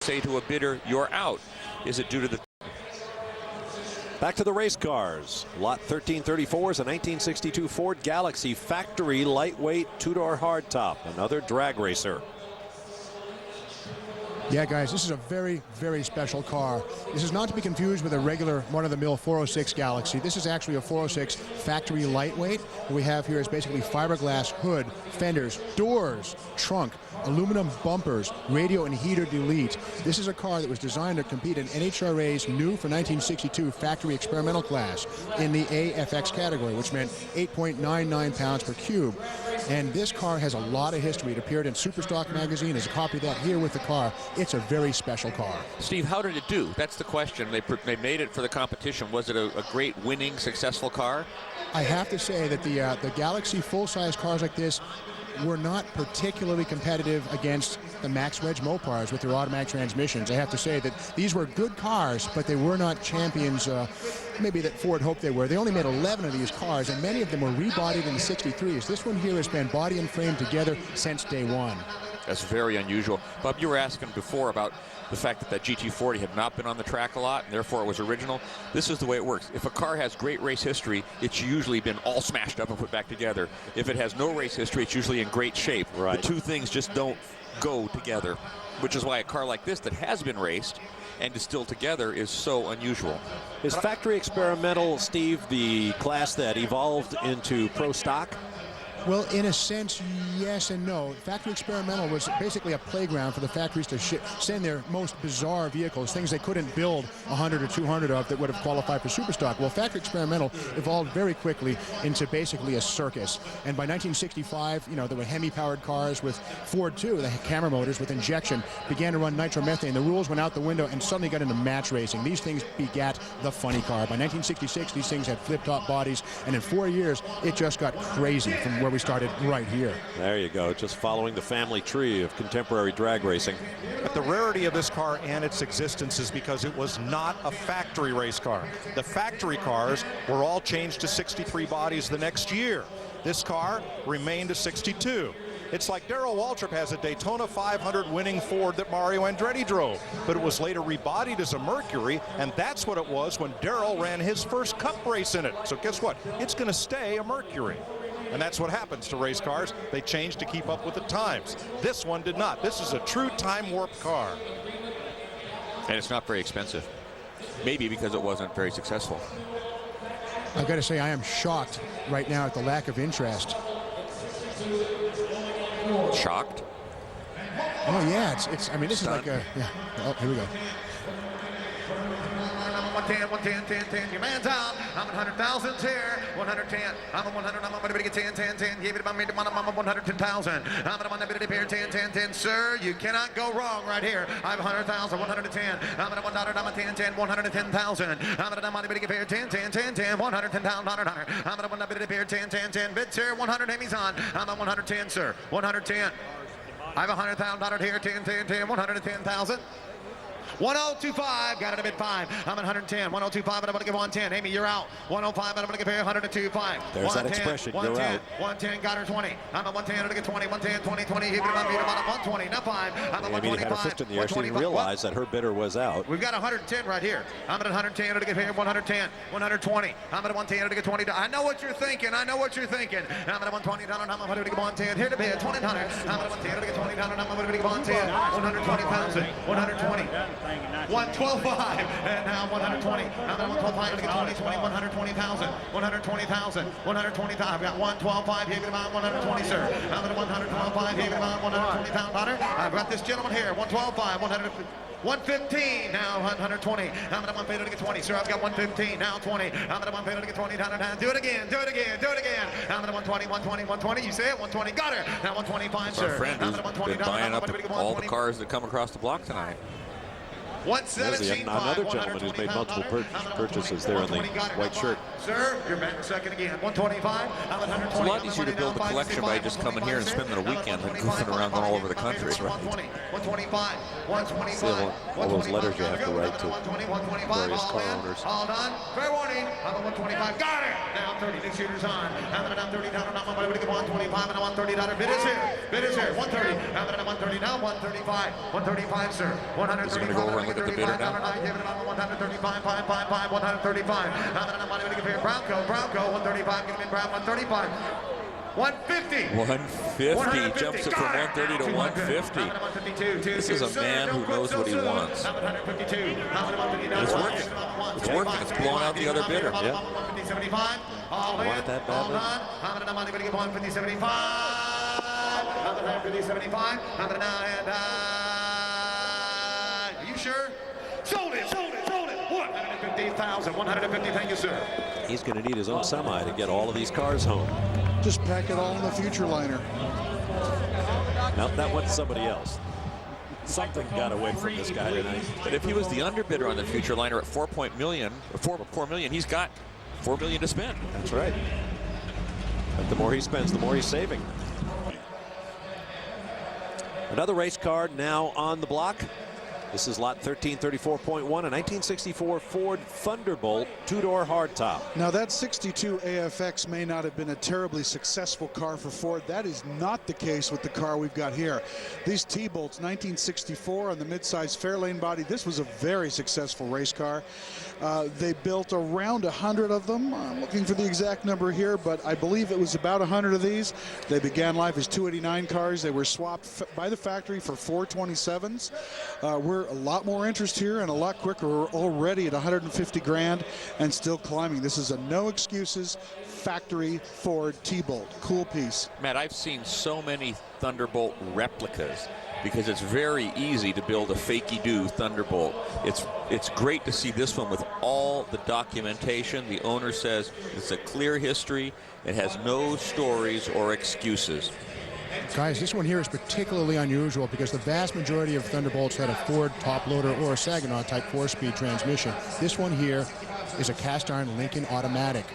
say to a bidder, you're out? Is it due to the... Back to the race cars. Lot 1334 is a 1962 Ford Galaxy factory lightweight two-door hardtop. Another drag racer. Yeah, guys, this is a very, very special car. This is not to be confused with a regular run-of-the-mill 406 Galaxy. This is actually a 406 factory lightweight. What we have here is basically fiberglass hood, fenders, doors, trunk, aluminum bumpers, radio and heater delete. This is a car that was designed to compete in NHRA's new for 1962 factory experimental class in the AFX category, which meant 8.99 pounds per cube. And this car has a lot of history. It appeared in Superstock magazine. There's a copy of that here with the car. It's a very special car. Steve, how did it do? That's the question. They made it for the competition. Was it a great, winning, successful car? I have to say that the Galaxy full-size cars like this were not particularly competitive against the Max Wedge Mopars with their automatic transmissions. I have to say that these were good cars, but they were not champions maybe that Ford hoped they were. They only made 11 of these cars, and many of them were rebodied in the 63s. This one here has been body and frame together since day one. That's very unusual. Bob, you were asking before about the fact that GT40 had not been on the track a lot, and therefore it was original. This is the way it works. If a car has great race history, it's usually been all smashed up and put back together. If it has no race history, it's usually in great shape. Right. The two things just don't go together, which is why a car like this that has been raced and is still together is so unusual. Is factory experimental, Steve, the class that evolved into pro stock? Well, in a sense, yes and no. Factory experimental was basically a playground for the factories to send their most bizarre vehicles, things they couldn't build 100 or 200 of that would have qualified for Superstock. Well, factory experimental evolved very quickly into basically a circus. And by 1965, you know, there were Hemi-powered cars with Ford too, the camera motors with injection, began to run nitromethane. The rules went out the window and suddenly got into match racing. These things begat the funny car. By 1966, these things had flip-top bodies, and in 4 years, it just got crazy from where we started right here. There you go, just following the family tree of contemporary drag racing. But the rarity of this car and its existence is because it was not a factory race car. The factory cars were all changed to 63 bodies the next year. This car remained a 62. It's like Darrell Waltrip has a Daytona 500 winning Ford that Mario Andretti drove, but it was later rebodied as a Mercury, and that's what it was when Darrell ran his first Cup race in it. So guess what? It's going to stay a Mercury. And that's what happens to race cars. They change to keep up with the times. This one did not. This is a true time warp car. And it's not very expensive. Maybe because it wasn't very successful. I've got to say, I am shocked right now at the lack of interest. Shocked? Oh, yeah. I mean, this Stunned. is like a... Yeah. Oh, here we go. 110, 10. Your man's out. I'm at 100,000 here. 110. I'm at 100. I'm going to get 10. Give it about me. I'm at 110,000. I'm at 100 here. 10. Sir, you cannot go wrong right here. I have 100,000. 110. I'm at 100. I'm at 10. 110,000. I'm at 100 here. 10. 110,000. I'm at 100 here. 10. Bid, sir. 100. Amy's on. I'm at 110, sir. 110. I have 100,000 here. 10. 110,000. 1025, got it a bid 5. I'm at 110. 1025, and I'm going to give 110. Amy, you're out. 105, and I'm going to give her 102.5. There's that expression, you're out. 110, got her 20. I'm at 110, I'm going to get 20. 110, 20. Hit it about 120. Now 5. I'm at 125. Amy had her fist in the air. She didn't realize that her bidder was out. We've got 110 right here. I'm at 110, I'm going to get here 110. 120. I'm at 110, I'm going to get 20. I know what you're thinking. I'm at 120. I'm going to get 110. Here to bid 20. I'm at 110, I'm going to get 20. I'm going to get 110. 120,000. 120. 112.5, and now 120. I'm at 112.5, I'm going to get 20, 120,000, 120,000, 120,000. I've got 112.5, here about 120, sir. I'm at 112.5, here about 120,000. I've got this gentleman here, 112.5, 115, now 120. I'm at 150 to get 20, sir. I've got 115, now 20. I'm at 150 to get 20, down. Do it again. I'm at 120. You say it, 120, got her. Now 125, sir. Our friend I'm who's at 120, been buying up all the cars that come across the block tonight. 117. Another gentleman who's made multiple purchases there in the white shirt. Sir, you're back in second again. 125. It's a lot easier to build a collection by just coming here and spending a weekend than goofing around going all over the country. 125. 125. See all those letters you have to write to various car owners. All done. Fair warning. 125. Got it. Now 30. New shooters on. Now 30. Now 125 and 130. Bid is here. Bid is here. 130. Now 130. Now 135. 135, sir. 135. Is he going to go over and look at the bidder now? 135. 135. Bronco. 135. Give him Brown. 135. 150. 150 jumps it from 130 to 150. This is a man who knows what he wants. And it's working. It's working. It's blowing out the other bidder. Yeah. Wanted that badly. 150-75. Are you sure? Sold it. 150,000. 150. Thank you, sir. He's going to need his own semi to get all of these cars home. Just pack it all in the future liner. Now that went to somebody else. Something got away from this guy tonight. But if he was the underbidder on the future liner at $4 million, he's got $4 million to spend. That's right. But the more he spends, the more he's saving. Another race car now on the block. This is lot 1334.1, a 1964 Ford Thunderbolt two-door hardtop. Now that 62 AFX may not have been a terribly successful car for Ford. That is not the case with the car we've got here. These T-Bolts, 1964 on the mid-size Fairlane body. This was a very successful race car. They built around 100 of them. I'm looking for the exact number here, but I believe it was about 100 of these. They began life as 289 cars. They were swapped by the factory for 427s. We're a lot more interest here and a lot quicker. We're already at 150 grand and still climbing. This is a no excuses factory Ford T-Bolt. Cool piece. Matt, I've seen so many Thunderbolt replicas because it's very easy to build a fakey-do Thunderbolt. It's great to see this one with all the documentation. The owner says it's a clear history. It has no stories or excuses. Guys, this one here is particularly unusual because the vast majority of Thunderbolts had a Ford top loader or a Saginaw type 4-speed transmission. This one here is a cast iron Lincoln automatic.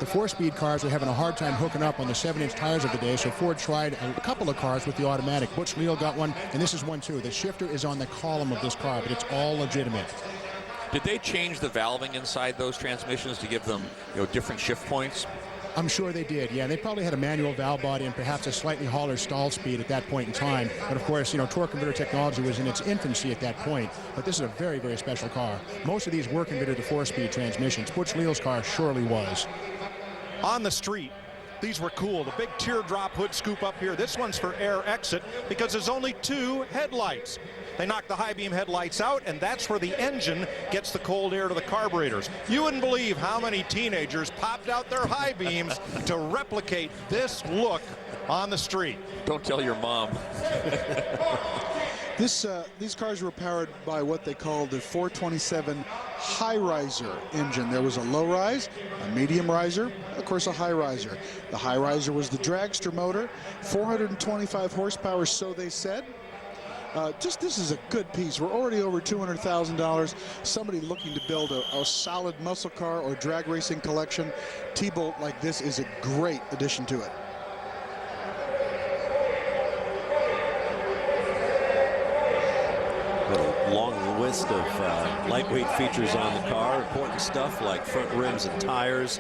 The 4-speed cars were having a hard time hooking up on the 7-inch tires of the day, so Ford tried a couple of cars with the automatic. Butch Leal got one, and this is one too. The shifter is on the column of this car, but it's all legitimate. Did they change the valving inside those transmissions to give them, different shift points? I'm sure they did, yeah. They probably had a manual valve body and perhaps a slightly holler stall speed at that point in time. But of course, torque converter technology was in its infancy at that point. But this is a very, very special car. Most of these were converted to 4-speed transmissions. Butch Leal's car surely was. On the street, these were cool. The big teardrop hood scoop up here. This one's for air exit because there's only 2 headlights. They knock the high beam headlights out, and that's where the engine gets the cold air to the carburetors. You wouldn't believe how many teenagers popped out their high beams to replicate this look on the street. Don't tell your mom. These cars were powered by what they called the 427 high riser engine. There was a low rise, a medium riser, of course a high riser. The high riser was the dragster motor, 425 horsepower, so they said. This is a good piece. We're already over $200,000. Somebody looking to build a solid muscle car or drag racing collection, T-Bolt like this is a great addition to it. A long list of lightweight features on the car. Important stuff like front rims and tires.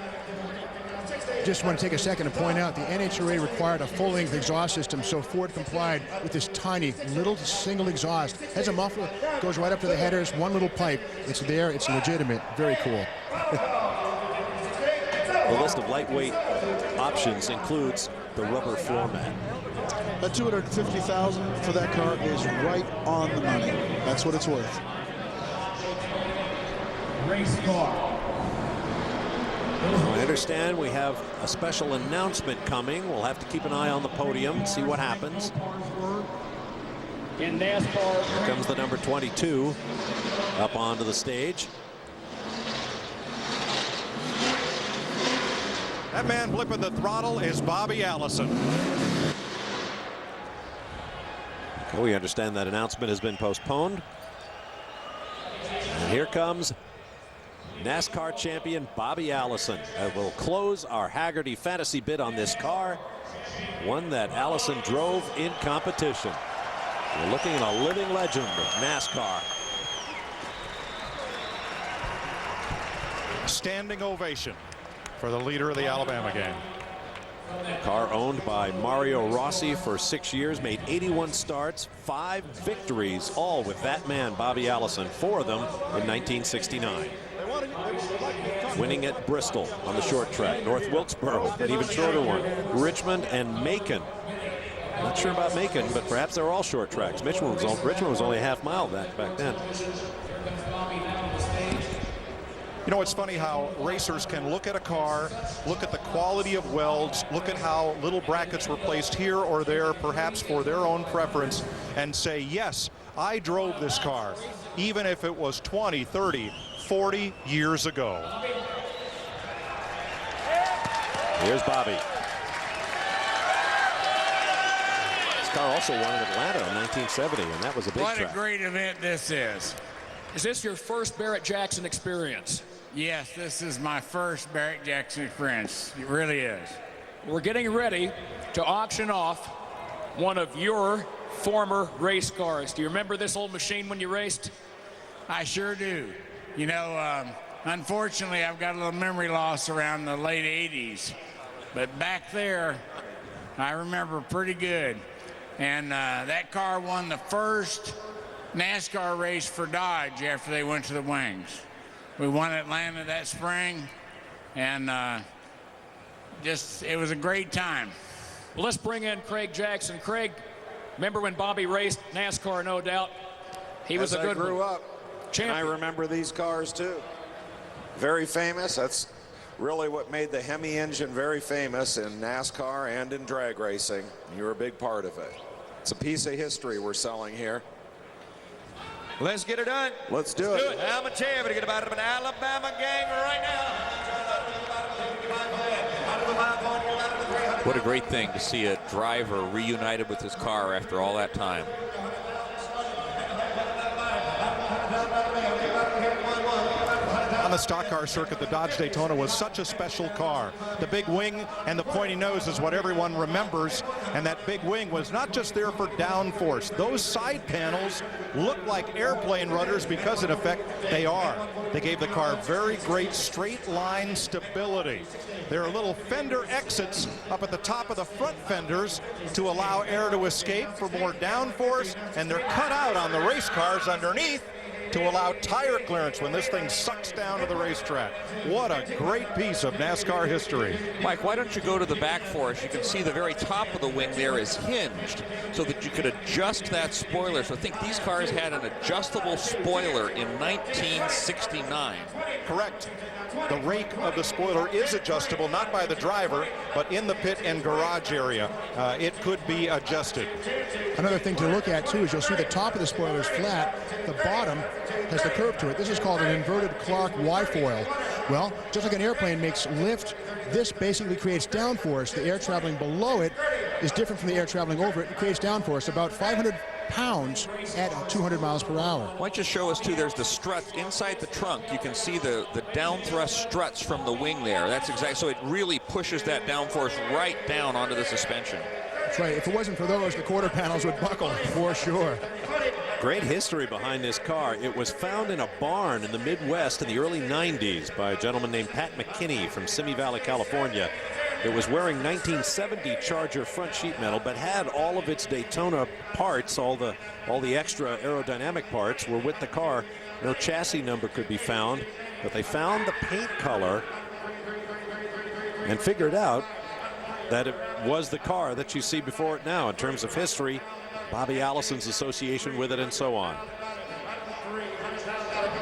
Just want to take a second to point out the NHRA required a full-length exhaust system, so Ford complied with this tiny little single exhaust. Has a muffler, goes right up to the headers, one little pipe. It's there, it's legitimate, very cool. The list of lightweight options includes the rubber floor mat. That $250,000 for that car is right on the money. That's what it's worth. Race car. I understand we have a special announcement coming. We'll have to keep an eye on the podium, see what happens. In NASCAR. Here comes the number 22 up onto the stage. That man flipping the throttle is Bobby Allison. We understand that announcement has been postponed. Here comes NASCAR champion Bobby Allison. And we'll close our Haggerty fantasy bid on this car, one that Allison drove in competition. We're looking at a living legend of NASCAR. Standing ovation for the leader of the Alabama gang. Car owned by Mario Rossi for 6 years, made 81 starts, 5 victories, all with that man, Bobby Allison, 4 of them in 1969. Winning at Bristol on the short track, North Wilkesboro, an even shorter one, Richmond and Macon. Not sure about Macon, but perhaps they're all short tracks. Richmond was only a half-mile back then. You know, it's funny how racers can look at a car, look at the quality of welds, look at how little brackets were placed here or there, perhaps for their own preference, and say, yes, I drove this car, even if it was 20, 30, 40 years ago. Here's Bobby. This car also won in Atlanta in 1970, and that was a big track. What a great event this is. Is this your first Barrett-Jackson experience? Yes, this is my first Barrett-Jackson experience. It really is. We're getting ready to auction off one of your former race cars. Do you remember this old machine when you raced? I sure do. You know, unfortunately, I've got a little memory loss around the late 80s. But back there, I remember pretty good. And that car won the first NASCAR race for Dodge after they went to the wings. We won Atlanta that spring, and it was a great time. Well, let's bring in Craig Jackson. Craig, remember when Bobby raced NASCAR, no doubt? He was a good one. I grew up, and I remember these cars too. Very famous. That's really what made the Hemi engine very famous in NASCAR and in drag racing. You were a big part of it. It's a piece of history we're selling here. Let's get it done. Let's do it. I'm going to tell you, we're going to get about an Alabama gang right now. What a great thing to see a driver reunited with his car after all that time. On the stock car circuit, the Dodge Daytona was such a special car. The big wing and the pointy nose is what everyone remembers, and that big wing was not just there for downforce. Those side panels look like airplane rudders because in effect they are. They gave the car very great straight line stability. There are little fender exits up at the top of the front fenders to allow air to escape for more downforce, and they're cut out on the race cars underneath to allow tire clearance when this thing sucks down to the racetrack. What a great piece of NASCAR history. Mike, why don't you go to the back for us? You can see the very top of the wing there is hinged so that you could adjust that spoiler. So I think these cars had an adjustable spoiler in 1969. Correct. The rake of the spoiler is adjustable, not by the driver, but in the pit and garage area. It could be adjusted. Another thing to look at, too, is you'll see the top of the spoiler is flat. The bottom has the curve to it. This is called an inverted Clark Y-foil. Well, just like an airplane makes lift, this basically creates downforce. The air traveling below it is different from the air traveling over it. It creates downforce, about 500 pounds at 200 miles per hour. Why don't you show us, too, there's the struts inside the trunk. You can see the down thrust struts from the wing there. That's exactly, so it really pushes that downforce right down onto the suspension. That's right. If it wasn't for those, the quarter panels would buckle for sure. Great history behind this car. It was found in a barn in the Midwest in the early 90s by a gentleman named Pat McKinney from Simi Valley, California. It was wearing 1970 Charger front sheet metal, but had all of its Daytona parts, all the extra aerodynamic parts were with the car. No chassis number could be found, but they found the paint color and figured out that it was the car that you see before it now in terms of history, Bobby Allison's association with it, and so on.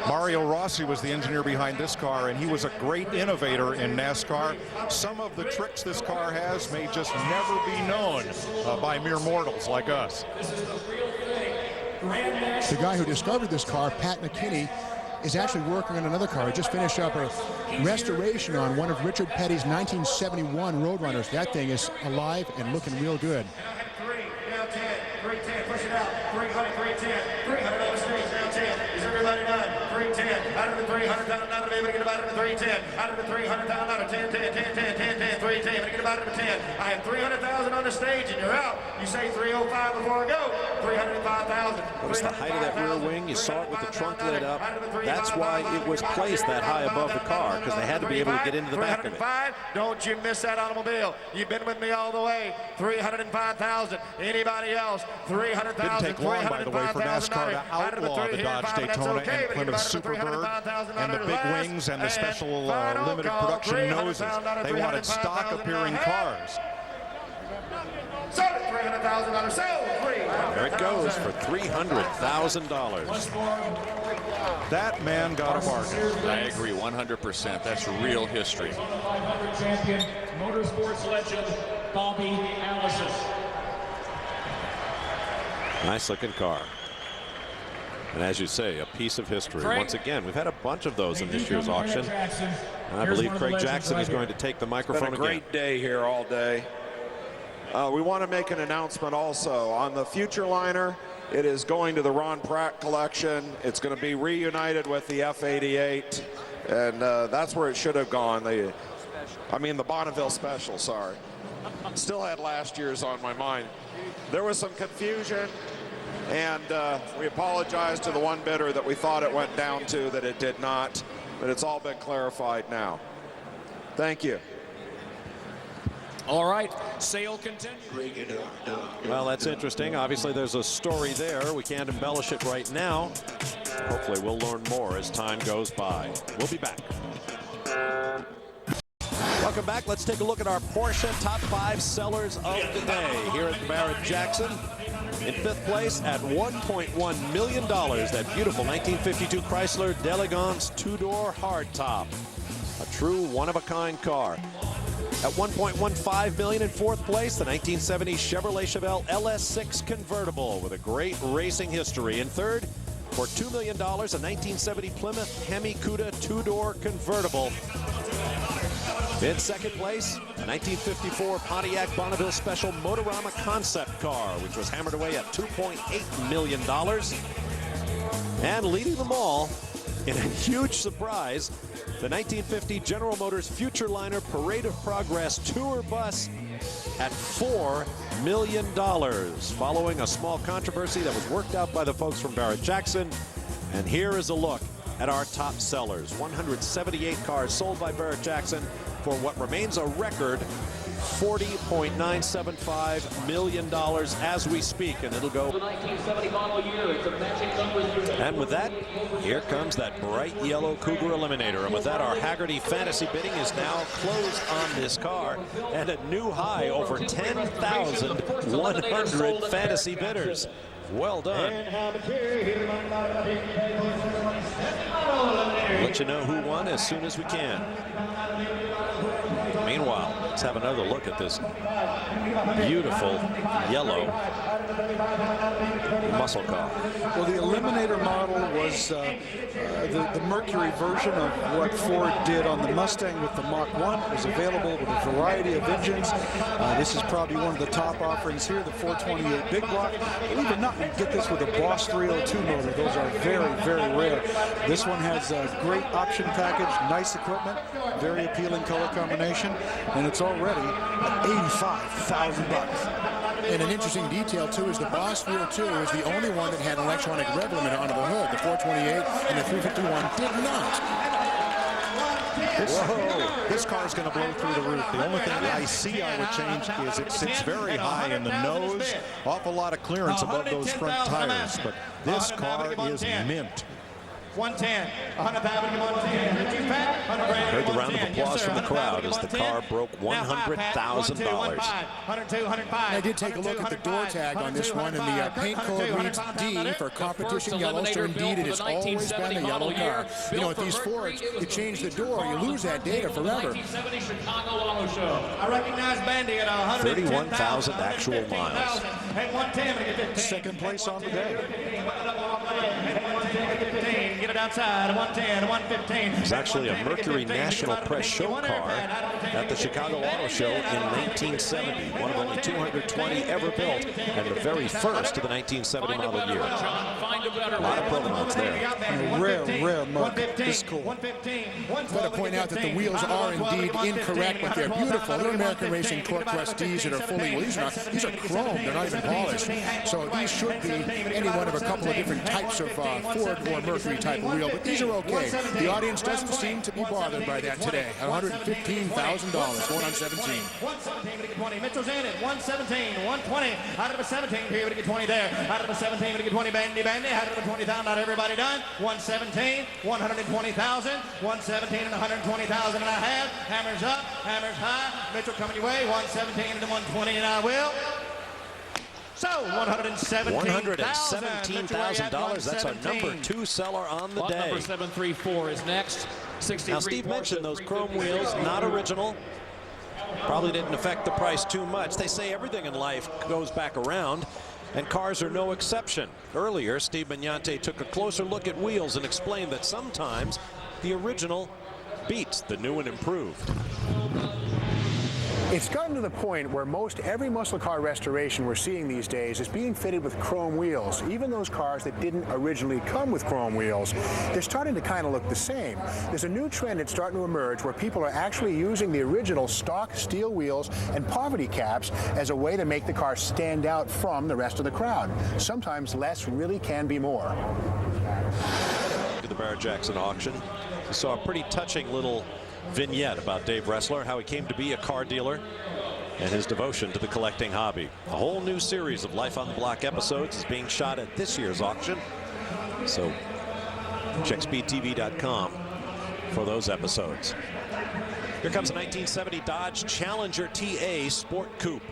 Mario Rossi was the engineer behind this car, and he was a great innovator in NASCAR. Some of the tricks this car has may just never be known by mere mortals like us. The guy who discovered this car, Pat McKinney, is actually working on another car. He just finished up a restoration on one of Richard Petty's 1971 Roadrunners. That thing is alive and looking real good. 310, push it out. 300, 310, 300 on the street, now 10. Is everybody done? 310. out of the 300,000, out of the get about 310, out of the 300,000, out of 10, 10, 10, 10, 10, 10, 310, get about 10. I have 300,000 on the stage and you're out. You say 305 before I go. 305,000. Notice the height of that rear wing. You saw it with the trunk lit up. That's why it was placed that high above the car, because they had to be able to get into the back of it. Don't you miss that automobile. You've been with me all the way. 305,000. Anybody else? 300,000. Didn't take long, by the way, for NASCAR to outlaw the Dodge Daytona and Plymouth Superbird and the big wings and the special limited production noses. They wanted stock-appearing cars. $300,000 sale. There it goes for $300,000. That man got a bargain. I agree 100%. That's real history. 500 champion, motorsports legend, Bobby Allison. Nice looking car. And as you say, a piece of history. Once again, we've had a bunch of those in this year's auction. And I believe Craig Jackson is going to take the microphone It's been a great day here all day. We want to make an announcement also on the Future Liner. It is going to the Ron Pratt collection. It's going to be reunited with the F88, and that's where it should have gone. The Bonneville Special, sorry. Still had last year's on my mind. There was some confusion, and we apologize to the one bidder that we thought it went down to that it did not, but it's all been clarified now. Thank you. All right, sale continues. Well, that's interesting. Obviously, there's a story there. We can't embellish it right now. Hopefully, we'll learn more as time goes by. We'll be back. Welcome back. Let's take a look at our Porsche top 5 sellers of the day here at Barrett-Jackson. In 5th place at $1.1 million, that beautiful 1952 Chrysler d'Elegance two-door hardtop. A true one-of-a-kind car. At $1.15 million in 4th place, the 1970 Chevrolet Chevelle LS6 convertible with a great racing history. In 3rd, for $2 million, a 1970 Plymouth Hemi Cuda two-door convertible. In 2nd place, a 1954 Pontiac Bonneville Special Motorama concept car, which was hammered away at $2.8 million. And leading them all, in a huge surprise, the 1950 General Motors Future Liner Parade of Progress Tour Bus at $4 million, following a small controversy that was worked out by the folks from Barrett-Jackson. And here is a look at our top sellers. 178 cars sold by Barrett-Jackson for what remains a record $40.975 million as we speak, and it'll go. The 1970 model year, it's a matching number. And with that, here comes that bright yellow Cougar Eliminator. And with that, our Haggerty fantasy bidding is now closed on this car, and a new high over 10,100 fantasy bidders. Well done. We'll let you know who won as soon as we can. Meanwhile, let's have another look at this beautiful yellow muscle car. Well, the Eliminator model was the Mercury version of what Ford did on the Mustang with the Mach 1. It was available with a variety of engines. This is probably one of the top offerings here, the 428 big block. Believe it or not, you get this with a Boss 302 motor. Those are very, very rare. This one has a great option package, nice equipment, very appealing color combination, and it's already at $85,000. And an interesting detail, too, is the Boss 302 is the only one that had an electronic rev limiter under the hood. The 428 and the 351 did not. This car is going to blow through the roof. The only thing I see I would change is it sits very high in the nose. Awful lot of clearance above those front tires. But this car is mint. 110, 110. Heard the round of applause from the crowd as the car broke $100,000. I did take a look at the door tag on this one, and the paint code reads D for competition yellow, so indeed it has always been a yellow car. You know, at these Fords, you change the door, you lose that data forever. I recognize Bandy at 31,000 actual miles. Second place on the day. Get it outside. 110, 115. It's actually a Mercury National Press show car at the Chicago Auto Show in 1970. One of only 220 ever built, and the very first of the 1970 model year. A lot of prototypes there. Rare mug. This is cool. I'm going to point out that the wheels are indeed incorrect, but they're beautiful. They're American Racing Torque Crest Ds that are fully, well, these are chrome. They're not even polished. So these should be any one of a couple of different types of Ford or Mercury type of wheel, but these are okay. The audience doesn't seem to be bothered by that today. $115,000 going on 17. 117, Mitchell's in it. 117, 120. Out of a 17, here we get 20 there. Out of a 17, we get 20. Bandy. Out of a 20,000, not everybody done. 117, 120,000. 117 and 120,000 and a half. Hammers up, hammers high. Mitchell coming your way. 117 and 120, and I will. So $117,000. That's our number 2 seller on the day. Number 734 is next. 63. Now, Steve mentioned those chrome wheels, not original. Probably didn't affect the price too much. They say everything in life goes back around, and cars are no exception. Earlier, Steve Magnante took a closer look at wheels and explained that sometimes the original beats the new and improved. It's gotten to the point where most every muscle car restoration we're seeing these days is being fitted with chrome wheels. Even those cars that didn't originally come with chrome wheels, they're starting to kind of look the same. There's a new trend that's starting to emerge where people are actually using the original stock steel wheels and poverty caps as a way to make the car stand out from the rest of the crowd. Sometimes less really can be more. To the Barrett-Jackson auction, we saw a pretty touching little vignette about Dave Ressler, how he came to be a car dealer and his devotion to the collecting hobby. A whole new series of Life on the Block episodes is being shot at this year's auction, so check speedtv.com for those episodes. Here comes a 1970 Dodge Challenger TA Sport Coupe.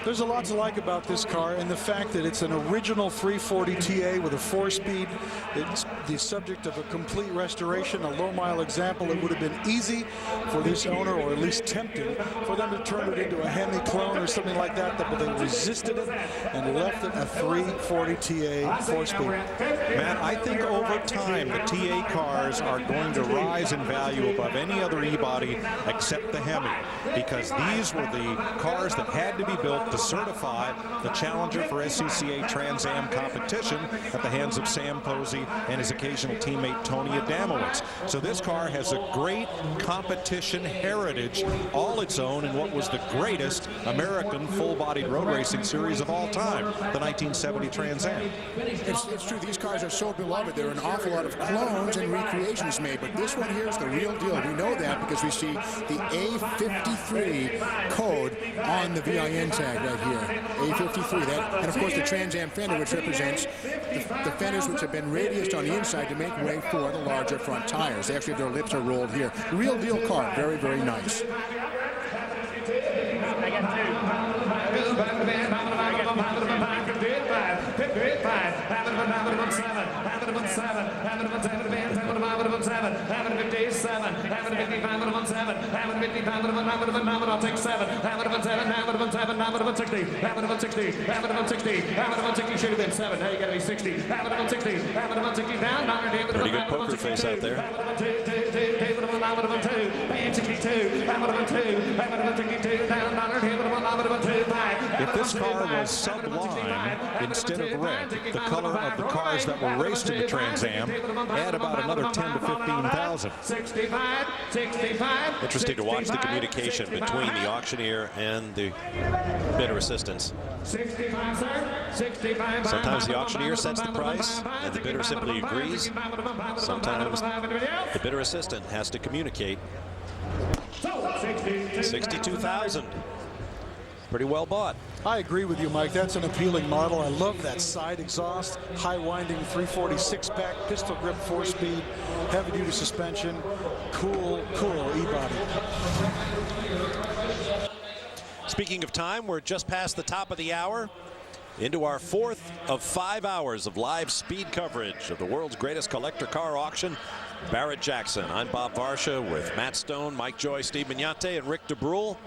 There's a lot to like about this car, and the fact that it's an original 340 TA with a 4-speed. It's the subject of a complete restoration, a low-mile example. It would have been easy for this owner, or at least tempting, for them to turn it into a Hemi clone or something like that, but they resisted it and left it a 340 TA 4-speed. Matt, I think over time the TA cars are going to rise in value above any other E-body except the Hemi, because these were the cars that had to be built to certify the Challenger for SCCA Trans Am competition at the hands of Sam Posey and his occasional teammate Tony Adamowicz. So this car has a great competition heritage all its own in what was the greatest American full-bodied road racing series of all time, the 1970 Trans Am. It's true, these cars are so beloved. There are an awful lot of clones and recreations made, but this one here is the real deal. We know that because we see the A53 code on the VIN tag right here. A53, that, and of course the Trans Am fender, which represents the fenders which have been radiused on the inside to make way for the larger front tires. They actually, their lips are rolled here. Real deal car, very, very nice. Pretty good poker face out there. If this car was sublime instead of red, the color of the cars that were raced in the Trans Am, add about another 10 to 15,000. Interesting to watch the communication between the auctioneer and the bidder assistants. Sometimes the auctioneer sets the price and the bidder simply agrees. Sometimes the bidder assistant has to communicate. 62,000. Pretty well bought. I agree with you, Mike. That's an appealing model. I love that side exhaust, high winding 346 pack, pistol grip 4-speed, heavy duty suspension, cool E-body. Speaking of time, we're just past the top of the hour into our 4th of 5 hours of live speed coverage of the world's greatest collector car auction, Barrett-Jackson. I'm Bob Varsha with Matt Stone, Mike Joy, Steve Magnante, and Rick DeBrule.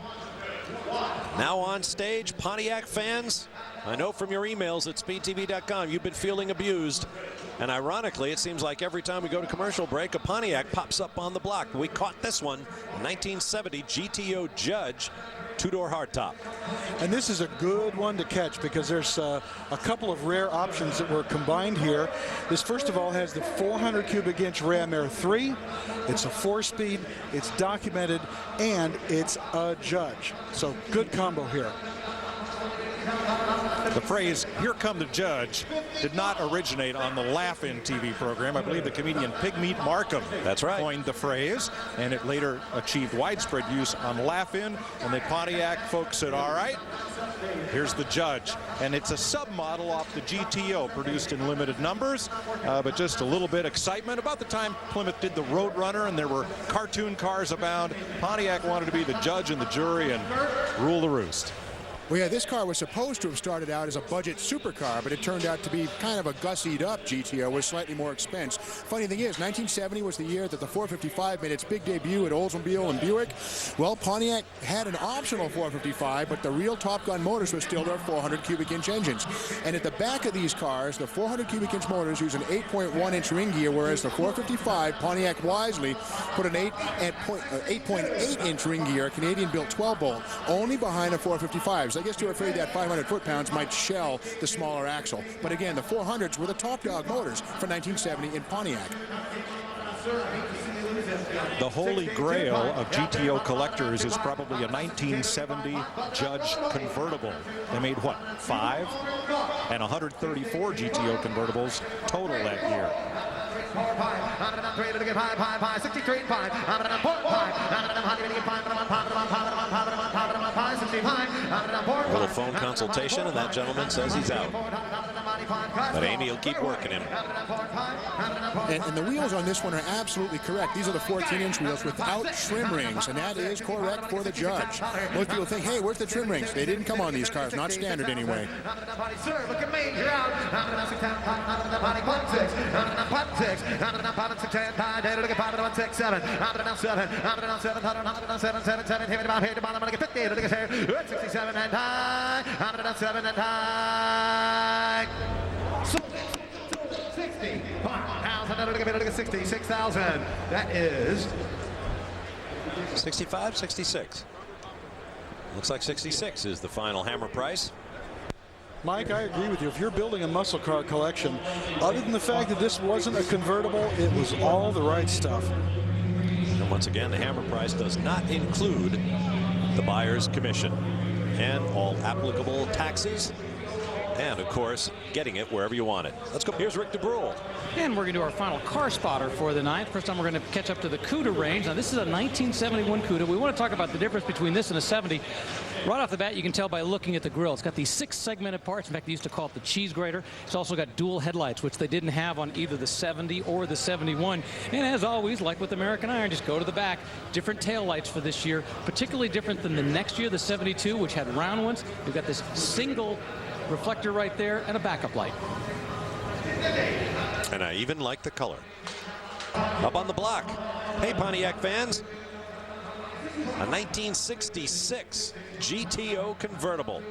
Now on stage, Pontiac fans, I know from your emails at speedtv.com you've been feeling abused. And ironically, it seems like every time we go to commercial break, a Pontiac pops up on the block. We caught this one, 1970 GTO Judge, two-door hardtop. And this is a good one to catch because there's a couple of rare options that were combined here. This, first of all, has the 400 cubic inch Ram Air 3. It's a 4-speed, it's documented, and it's a Judge. So good combo here. The phrase, "Here come the Judge," did not originate on the Laugh-In TV program. I believe the comedian Pigmeat Markham coined the phrase, and it later achieved widespread use on Laugh-In, and the Pontiac folks said, all right, here's the Judge. And it's a submodel off the GTO, produced in limited numbers, but just a little bit excitement. About the time Plymouth did the Roadrunner and there were cartoon cars abound, Pontiac wanted to be the judge and the jury and rule the roost. Well, yeah, this car was supposed to have started out as a budget supercar, but it turned out to be kind of a gussied up GTO with slightly more expense. Funny thing is, 1970 was the year that the 455 made its big debut at Oldsmobile and Buick. Well, Pontiac had an optional 455, but the real Top Gun motors were still their 400 cubic inch engines. And at the back of these cars, the 400 cubic inch motors use an 8.1 inch ring gear, whereas the 455, Pontiac wisely put an 8.8 inch ring gear, Canadian built 12 bolt, only behind a 455. I guess they were afraid that 500 foot-pounds might shell the smaller axle. But again, the 400s were the top dog motors for 1970 in Pontiac. The holy grail of GTO collectors is probably a 1970 Judge convertible. They made, what, 5? And 134 GTO convertibles total that year. A little phone consultation, and that gentleman says he's out. But Amy will keep working him. And the wheels on this one are absolutely correct. These are the 14-inch wheels without trim rings, and that is correct for the Judge. Most people think, hey, where's the trim rings? They didn't come on these cars, not standard anyway. Look at me, you're out. That is 65, 66. Looks like 66 is the final hammer price. Mike, I agree with you. If you're building a muscle car collection, other than the fact that this wasn't a convertible, it was all the right stuff. And once again, the hammer price does not include the buyer's commission and all applicable taxes, and of course getting it wherever you want it. Let's go. Here's Rick DeBrule. And we're going to do our final car spotter for the night. First time we're going to catch up to the CUDA range. Now this is a 1971 CUDA. We want to talk about the difference between this and a 70. Right off the bat, you can tell by looking at the grille. It's got these 6 segmented parts. In fact, they used to call it the cheese grater. It's also got dual headlights, which they didn't have on either the 70 or the 71. And as always, like with American Iron, just go to the back. Different tail lights for this year, particularly different than the next year, the 72, which had round ones. We've got this single reflector right there and a backup light. And I even like the color. Up on the block. Hey, Pontiac fans. A 1966 GTO convertible.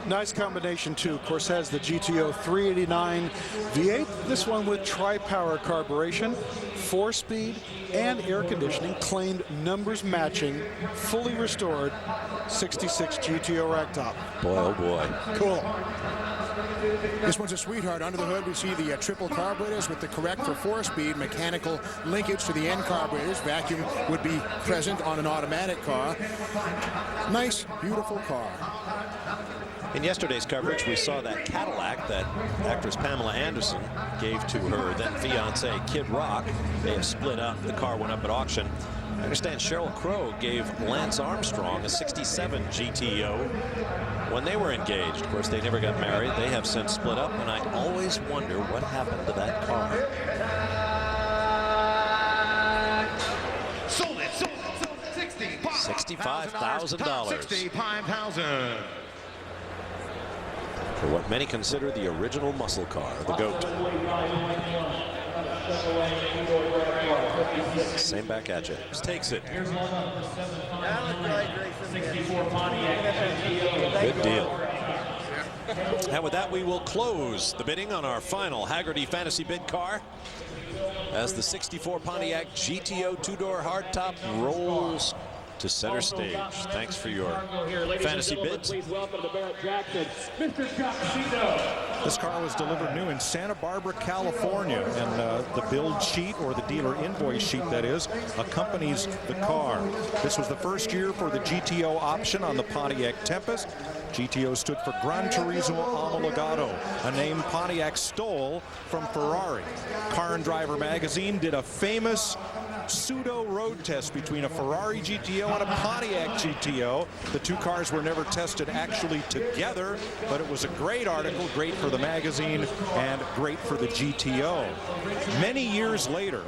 Nice combination, too. Of course, has the GTO 389 V8. This one with tri-power carburation, 4-speed, and air conditioning. Claimed numbers matching, fully restored 66 GTO ragtop. Boy, oh boy. Cool. This one's a sweetheart. Under the hood, we see the triple carburetors with the correct for 4-speed mechanical linkage to the end carburetors. Vacuum would be present on an automatic car. Nice, beautiful car. In yesterday's coverage, we saw that Cadillac that actress Pamela Anderson gave to her then fiance Kid Rock. They have split up. The car went up at auction. I understand Sheryl Crow gave Lance Armstrong a 67 GTO when they were engaged. Of course, they never got married. They have since split up, and I always wonder what happened to that car. sold it. $65,000. $65,000. For what many consider the original muscle car, the GOAT. Same back at you. Just takes it. Good deal. And with that, we will close the bidding on our final Haggerty Fantasy Bid car as the 64 Pontiac GTO two-door hardtop rolls to center stage. Thanks for your fantasy bids. Please welcome to Barrett-Jackson, Mr. Jackson. This car was delivered new in Santa Barbara, California, and the build sheet, or the dealer invoice sheet that is, accompanies the car. This was the first year for the GTO option on the Pontiac Tempest. GTO stood for Gran Turismo Omologato, a name Pontiac stole from Ferrari. Car and Driver magazine did a famous pseudo road test between a Ferrari GTO and a Pontiac GTO. The two cars were never tested actually together, but it was a great article, great for the magazine and great for the GTO. Many years later,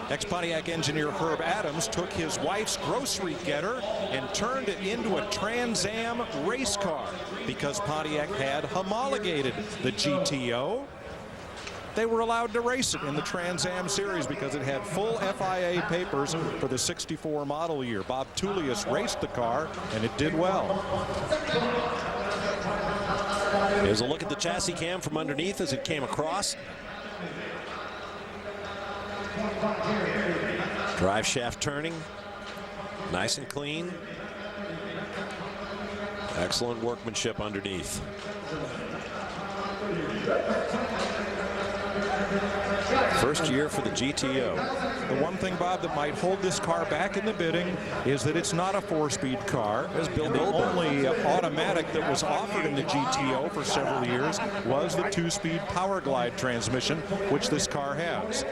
ex-Pontiac engineer Herb Adams took his wife's grocery getter and turned it into a Trans Am race car because Pontiac had homologated the GTO. They were allowed to race it in the Trans Am series because it had full FIA papers for the 64 model year. Bob Tullius raced the car, and it did well. Here's a look at the chassis cam from underneath as it came across. Drive shaft turning, nice and clean. Excellent workmanship underneath. First year for the GTO. The one thing, Bob, that might hold this car back in the bidding is that it's not a 4-speed car. The only automatic that was offered in the GTO for several years was the 2-speed Power Glide transmission, which this car has.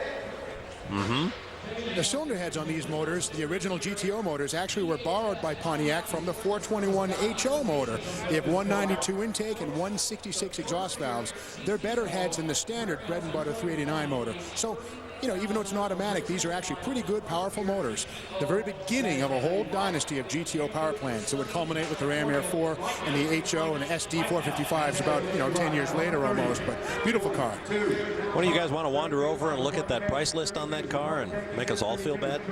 The cylinder heads on these motors, the original GTO motors, actually were borrowed by Pontiac from the 421 HO motor. They have 192 intake and 166 exhaust valves. They're better heads than the standard bread and butter 389 motor. So, you know, even though it's an automatic, these are actually pretty good, powerful motors. The very beginning of a whole dynasty of GTO power plants that would culminate with the Ram Air 4 and the HO and the SD 455s about, 10 years later almost, but beautiful car. One of you guys want to wander over and look at that price list on that car and make us all feel bad?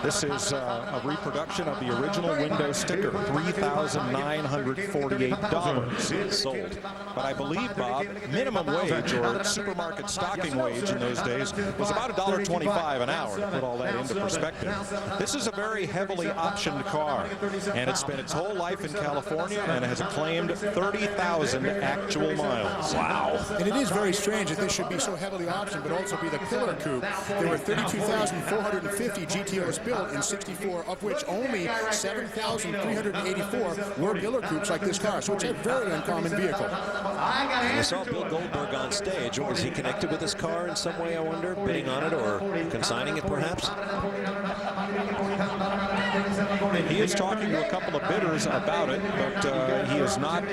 This is a reproduction of the original window sticker, $3,948 sold. But I believe, Bob, minimum wage or supermarket stocking wage in those days was about $1.25 an hour, to put all that into perspective. This is a very heavily optioned car, and it's spent its whole life in California and has claimed 30,000 actual miles. Wow. And it is very strange that this should be so heavily optioned, but also be the pillar coupe. There were 32,450 GTOs built in 64, of which only 7,384 were pillar coupes like this car. So it's a very uncommon vehicle. I saw Bill Goldberg on stage. Was he connected with this car in some way, I wonder, bidding on it or consigning it perhaps? He is talking to a couple of bidders about it, but he is not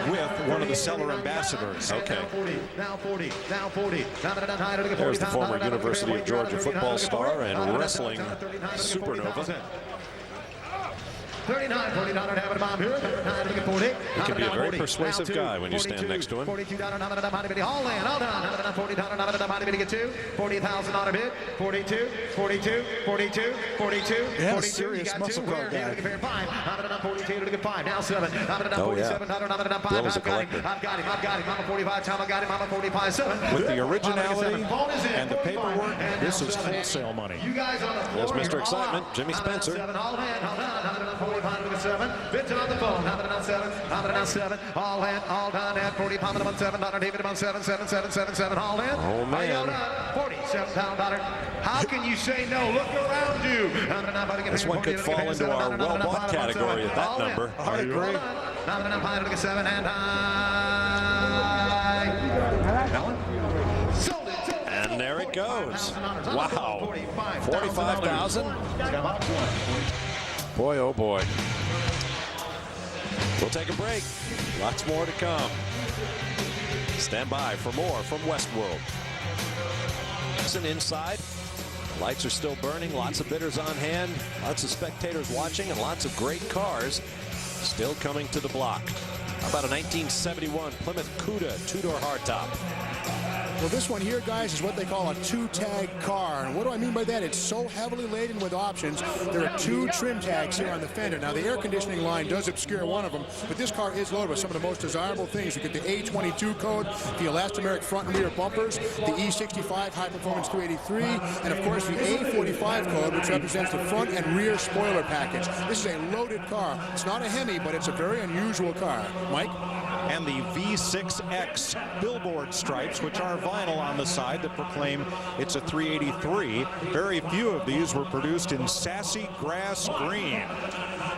with one of the seller ambassadors. Okay. There's the former University of Georgia football star and wrestling supernova. He can be a very persuasive guy when you stand next to him. Yeah, a serious muscle car guy. Oh, yeah. Bill is a collector. With the originality and the paperwork, this is wholesale money. There's Mr. Excitement, Jimmy Spencer. Bids on the phone. All done at 40 pound on 7 David about 77777 all in. Oh man. $47. How can you say no? Look around you. This one could fall into our well bought category at that number. I agree. And there it goes. Wow. 45,000. Boy, oh boy. We'll take a break. Lots more to come. Stand by for more from WestWorld. Listen inside. Lights are still burning. Lots of bidders on hand. Lots of spectators watching and lots of great cars still coming to the block. How about a 1971 Plymouth Cuda two-door hardtop? Well, this one here, guys, is what they call a two-tag car. And what do I mean by that? It's so heavily laden with options. There are 2 trim tags here on the fender. Now, the air conditioning line does obscure one of them, but this car is loaded with some of the most desirable things. You get the A22 code, the elastomeric front and rear bumpers, the E65 High Performance 383, and, of course, the A45 code, which represents the front and rear spoiler package. This is a loaded car. It's not a Hemi, but it's a very unusual car. Mike? And the V6X billboard stripes, which are vinyl on the side that proclaim it's a 383. Very few of these were produced in sassy grass green.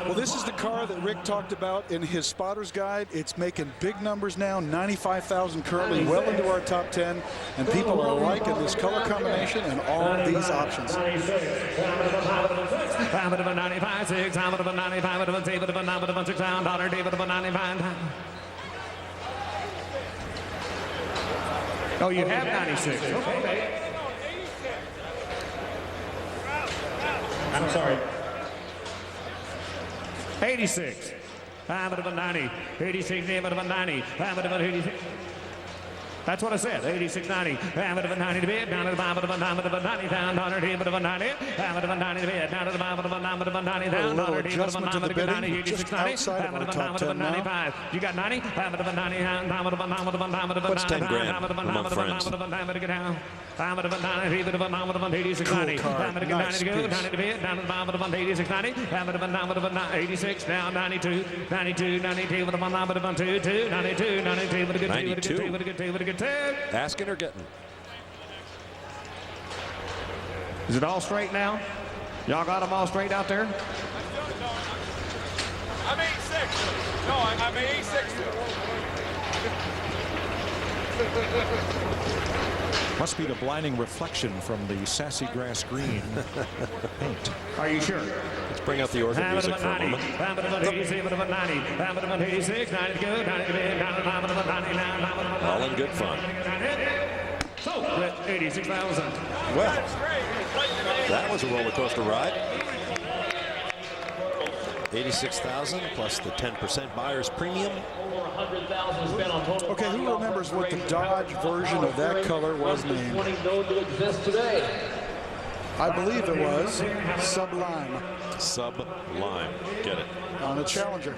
Well, this is the car that Rick talked about in his spotter's guide. It's making big numbers now, 95,000 currently, well into our top 10, and people are liking this color combination and all these options. Oh, you have 96. Okay. I'm sorry. 86. 90. 86. 90. 86. That's what I said. 86, 90. 90 to bid. Down to the bottom of the 90. Down 100. But 90. 90 to bid. Down to the bottom of the 90. Down 100. Adjustment to the bidding, 86, just 90. outside of our top 10 now. 95. You got 90. What's 10 grand among friends? Cool car. Nice piece. Down to the bottom of the 86, 90. 86, now 92. 92, 92, with a 92, 92, 92, with a good 92. with a good 10. Asking or getting? Is it all straight now? Y'all got them all straight out there? I'm 86. No, I'm 86. Must be the blinding reflection from the sassy grass green paint. Are you sure? Let's bring out the organ music for a moment. All in good fun. So, 86,000. Well, that was a roller coaster ride. 86,000 plus the 10% buyer's premium. Okay, who remembers what the Dodge version of that color was named? I believe it was Sublime. Sublime. Get it. On a Challenger.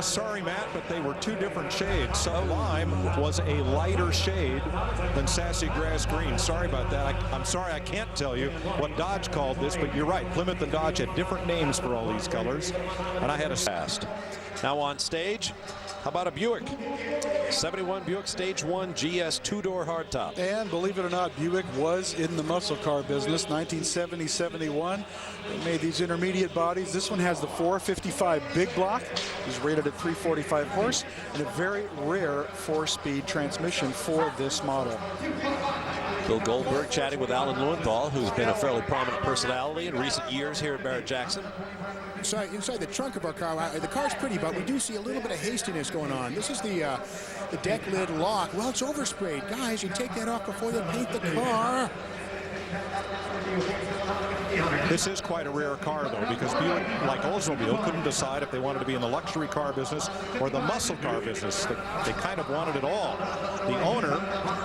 Sorry, Matt, but they were 2 different shades. Sublime was a lighter shade than sassy grass green. Sorry about that. I'm sorry I can't tell you what Dodge called this, but you're right. Plymouth and Dodge had different names for all these colors, and I had a fast. Now on stage, how about a Buick? 71 Buick Stage 1 GS 2-door hardtop. And believe it or not, Buick was in the muscle car business, 1970-71. They made these intermediate bodies. This one has the 455 big block. It's rated at 345 horse and a very rare 4-speed transmission for this model. Bill Goldberg chatting with Alan Lewenthal, who's been a fairly prominent personality in recent years here at Barrett-Jackson. Inside the trunk of our car, the car's pretty, but we do see a little bit of hastiness going on. This is the deck lid lock. Well, it's oversprayed. Guys, you take that off before you paint the car. This is quite a rare car, though, because Buick, like Oldsmobile, couldn't decide if they wanted to be in the luxury car business or the muscle car business. They kind of wanted it all. The owner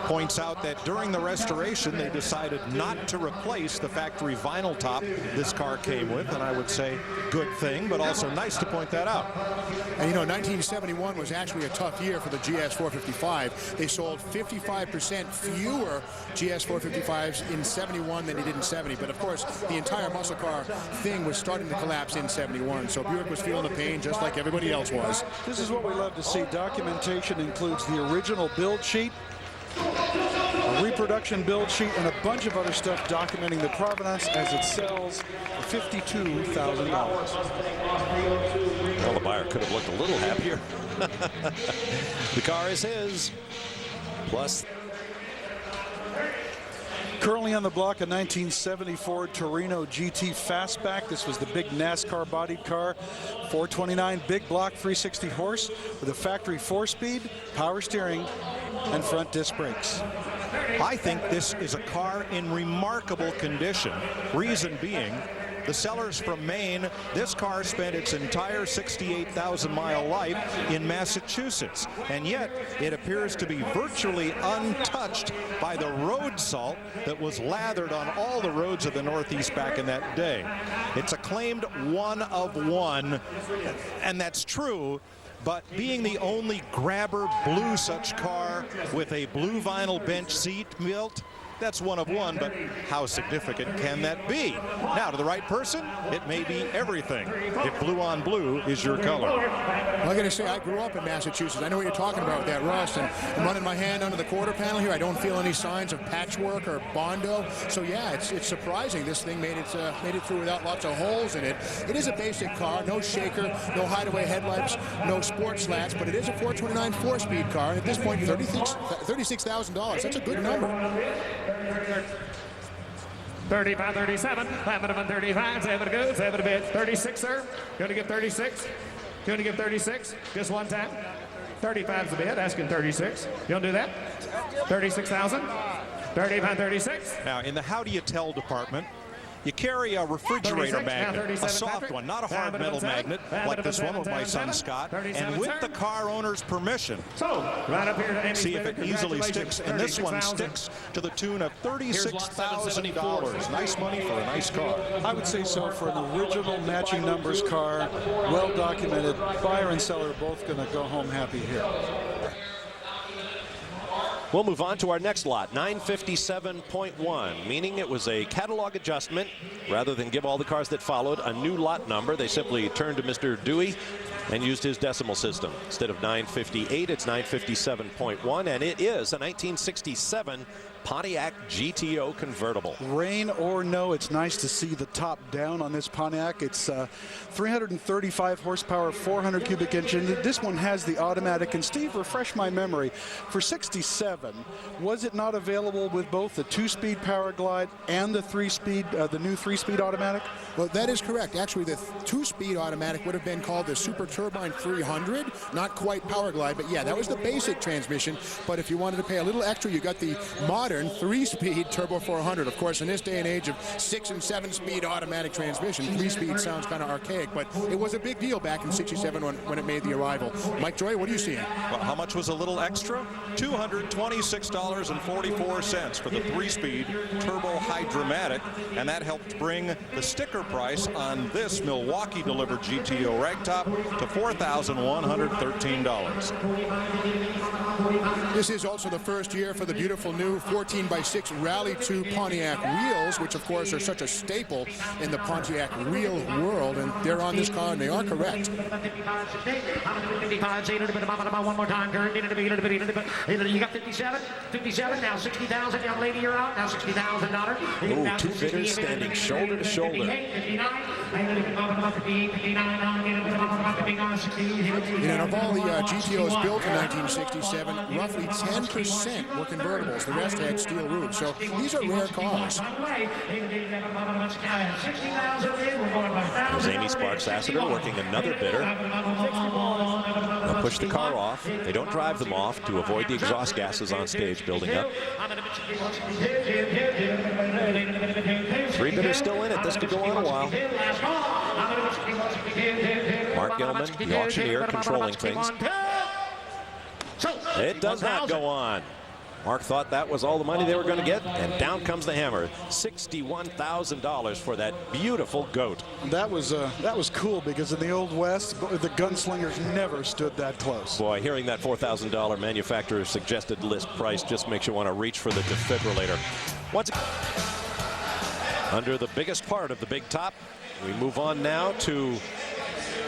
points out that during the restoration, they decided not to replace the factory vinyl top this car came with, and I would say good thing, but also nice to point that out. And, you know, 1971 was actually a tough year for the GS 455. They sold 55% fewer GS 455s in 71 than they did in 70. But, of course, the entire muscle car thing was starting to collapse in 71. So Buick was feeling the pain just like everybody else was. This is what we love to see. Documentation includes the original build sheet, a reproduction build sheet, and a bunch of other stuff documenting the provenance as it sells for $52,000. Well, the buyer could have looked a little happier. The car is his. Plus, currently on the block, a 1974 Torino GT Fastback. This was the big NASCAR bodied car. 429 big block, 360 horse with a factory 4-speed, power steering, and front disc brakes. I think this is a car in remarkable condition. Reason being, the sellers from Maine, this car spent its entire 68,000-mile life in Massachusetts, and yet it appears to be virtually untouched by the road salt that was lathered on all the roads of the Northeast back in that day. It's a claimed one of one, and that's true. But being the only grabber blue such car with a blue vinyl bench seat built, that's one of one, but how significant can that be? Now, to the right person, it may be everything, if blue on blue is your color. Well, I got to say, I grew up in Massachusetts. I know what you're talking about with that rust, and I'm running my hand under the quarter panel here. I don't feel any signs of patchwork or Bondo. So, yeah, it's surprising this thing made it through without lots of holes in it. It is a basic car, no shaker, no hideaway headlights, no sport slats, but it is a 429 4-speed car. And at this point, $36,000. That's a good number. 35, 37, 11, 35, 7 to go, 7 to bid, 36, sir. Going to give 36. Going to give 36. Just one time. 35's the bid, asking 36. You'll do that? 36,000. 35, 36. Now, in the how do you tell department, you carry a refrigerator magnet, a soft one, not a hard metal magnet like this one with my son Scott, and with the car owner's permission, see if it easily sticks. And this one sticks to the tune of $36,000. Nice money for a nice car. I would say so for an original matching numbers car, well documented. Buyer and seller are both going to go home happy here. We'll move on to our next lot, 957.1, meaning it was a catalog adjustment. Rather than give all the cars that followed a new lot number, they simply turned to Mr. Dewey and used his decimal system. Instead of 958, it's 957.1, and it is a 1967 Pontiac GTO convertible. Rain or no, it's nice to see the top down on this Pontiac. It's 335 horsepower, 400 cubic engine. This one has the automatic. And Steve, refresh my memory. For 67, was it not available with both the 2-speed Power Glide and the 3-speed, the new 3-speed automatic? Well, that is correct. Actually, the 2-speed automatic would have been called the Super Turbine 300. Not quite Power Glide, but yeah, that was the basic transmission. But if you wanted to pay a little extra, you got the modern 3-speed Turbo 400. Of course, in this day and age of 6- and 7-speed automatic transmission, 3-speed sounds kind of archaic, but it was a big deal back in '67 when it made the arrival. Mike Joy, what are you seeing? Well, how much was a little extra? $226.44 for the 3-speed Turbo Hydromatic, and that helped bring the sticker price on this Milwaukee-delivered GTO ragtop to $4,113. This is also the first year for the beautiful new 14x6 Rally 2 Pontiac wheels, which of course are such a staple in the Pontiac wheel world, and they're on this car and they are correct. You got 57, now 60,000, young lady, you're out, now $60,000. Ooh, two bidders standing shoulder to shoulder. And of all the GTOs built in 1967, roughly 10% were convertibles. The rest had steel roofs. So these are rare cars. There's Amy Sparks-Sassiter working another bidder. They'll push the car off. They don't drive them off to avoid the exhaust gases on stage building up. 3 bidders still in it. This could go on a while. Mark Gilman, the auctioneer, controlling things. It does not go on. Mark thought that was all the money they were going to get, and down comes the hammer. $61,000 for that beautiful goat. That was cool, because in the Old West, the gunslingers never stood that close. Boy, hearing that $4,000 manufacturer's suggested list price just makes you want to reach for the defibrillator. Once under the biggest part of the big top, we move on now to,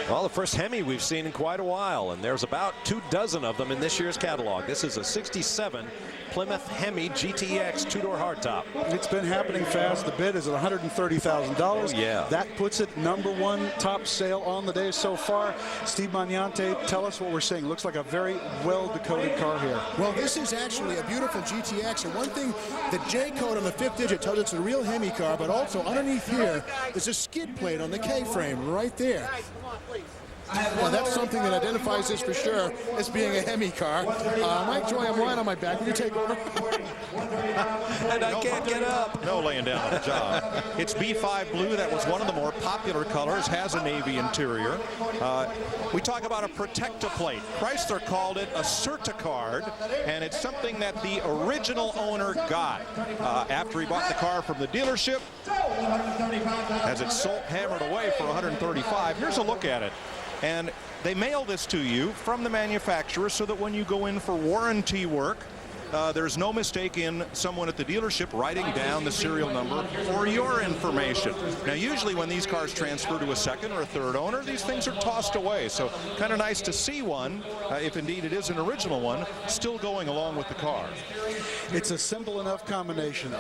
well, the first Hemi we've seen in quite a while, and there's about 24 of them in this year's catalog. This is a '67 Plymouth Hemi GTX 2-door hardtop. It's been happening fast. The bid is at $130,000. Oh, yeah. That puts it #1 top sale on the day so far. Steve Magnante, tell us what we're seeing. Looks like a very well-decoded car here. Well, this is actually a beautiful GTX. And one thing, the J code on the 5th digit tells it's a real Hemi car, but also underneath here is a skid plate on the K-frame right there. Well, that's something that identifies this for sure as being a Hemi car. Mike Joy, I'm lying on my back. Will you take over? And I can't get up. No laying down on the job. It's B5 blue. That was one of the more popular colors. Has a navy interior. We talk about a protector plate. Chrysler called it a Certicard, and it's something that the original owner got after he bought the car from the dealership. As it's hammered away for $135. Here's a look at it. And they mail this to you from the manufacturer so that when you go in for warranty work, there's no mistake in someone at the dealership writing down the serial number for your information. Now, usually when these cars transfer to a second or a third owner, these things are tossed away. So kind of nice to see one, if indeed it is an original one, still going along with the car. It's a simple enough combination.